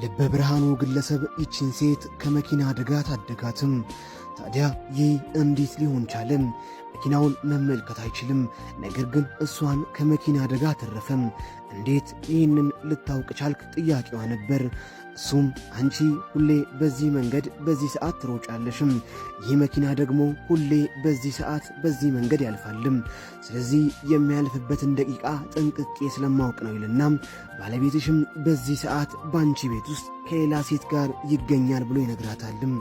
ልበ ብርሃኑ ግለሰብ ይችን ሴት ከመኪና አደጋ ታደጋትም። ታዲያ ይህ እንዴት ሊሆን ቻለም? መኪናውን መመልከት አይችልም፣ ነገር ግን እሷን ከመኪና አደጋ ተረፈም። እንዴት ይህንን ልታውቅ ቻልክ? ጥያቄዋ ነበር። እሱም አንቺ ሁሌ በዚህ መንገድ በዚህ ሰዓት ትሮጫለሽም፣ ይህ መኪና ደግሞ ሁሌ በዚህ ሰዓት በዚህ መንገድ ያልፋልም፣ ስለዚህ የሚያልፍበትን ደቂቃ ጠንቅቄ ስለማወቅ ነው ይልና ባለቤትሽም በዚህ ሰዓት ባንቺ ቤት ውስጥ ከሌላ ሴት ጋር ይገኛል ብሎ ይነግራታልም።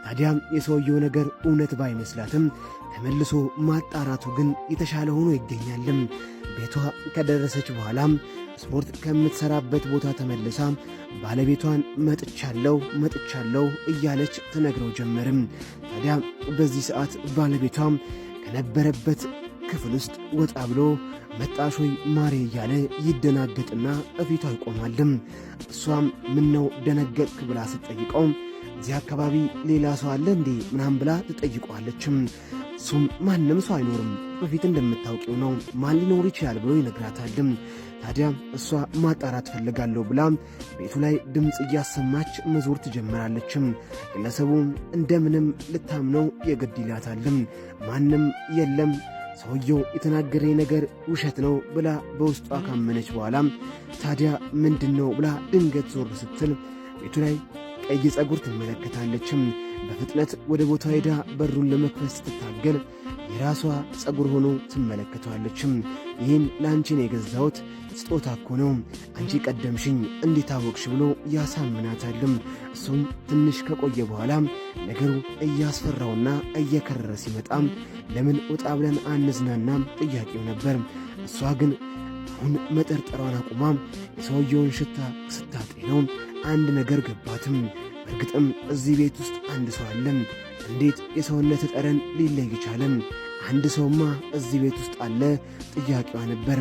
ታዲያ የሰውየው ነገር እውነት ባይመስላትም ተመልሶ ማጣራቱ ግን የተሻለ ሆኖ ይገኛልም። ቤቷ ከደረሰች በኋላም ስፖርት ከምትሰራበት ቦታ ተመልሳ ባለቤቷን መጥቻለሁ እያለች ትነግረው ጀመርም። ታዲያ በዚህ ሰዓት ባለቤቷ ከነበረበት ክፍል ውስጥ ወጣ ብሎ መጣሾይ ማሬ እያለ ይደናገጥና እፊቷ ይቆማልም። እሷም ምነው ደነገጥክ ብላ ስትጠይቀው እዚህ አካባቢ ሌላ ሰው አለ እንዴ ምናምን ብላ ትጠይቀዋለችም። እሱም ማንም ሰው አይኖርም፣ በፊት እንደምታውቂው ነው፣ ማን ሊኖር ይችላል ብሎ ይነግራታልም። ታዲያ እሷ ማጣራት ፈልጋለሁ ብላ ቤቱ ላይ ድምፅ እያሰማች መዞር ትጀምራለችም። ግለሰቡ እንደምንም ልታምነው የግድ ይላታልም። ማንም የለም፣ ሰውየው የተናገረኝ ነገር ውሸት ነው ብላ በውስጧ ካመነች በኋላ ታዲያ ምንድን ነው ብላ ድንገት ዞር ስትል ቤቱ ላይ ቀይ ጸጉር ትመለከታለችም። በፍጥነት ወደ ቦታ ሄዳ በሩን ለመክፈት ስትታገል የራሷ ጸጉር ሆኖ ትመለከተዋለችም። ይህን ለአንቺን የገዛሁት ስጦታ እኮ ነው፣ አንቺ ቀደምሽኝ እንዴት አወቅሽ ብሎ ያሳምናታልም። እሱም ትንሽ ከቆየ በኋላ ነገሩ እያስፈራውና እየከረረ ሲመጣም ለምን ወጣ ብለን አንዝናናም ጥያቄው ነበር። እሷ ግን አሁን መጠርጠሯን አቁማ የሰውየውን ሽታ ስታጤነው አንድ ነገር ገባትም። በእርግጥም እዚህ ቤት ውስጥ አንድ ሰው አለም። እንዴት የሰውነት ጠረን ሊለይ ቻለም? አንድ ሰውማ እዚህ ቤት ውስጥ አለ ጥያቄዋ ነበር።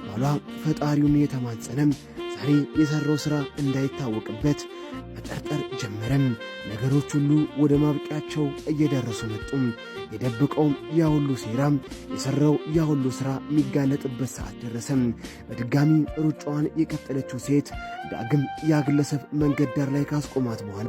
ባሏ ፈጣሪውን የተማጸነም ዛሬ የሠራው ሥራ እንዳይታወቅበት መጠርጠር ጀመረም። ነገሮች ሁሉ ወደ ማብቂያቸው እየደረሱ መጡም። የደብቀውም ያ ሁሉ ሴራ፣ የሠራው ያ ሁሉ ሥራ የሚጋለጥበት ሰዓት ደረሰም። በድጋሚ ሩጫዋን የቀጠለችው ሴት ዳግም ያ ግለሰብ መንገድ ዳር ላይ ካስቆማት በኋላ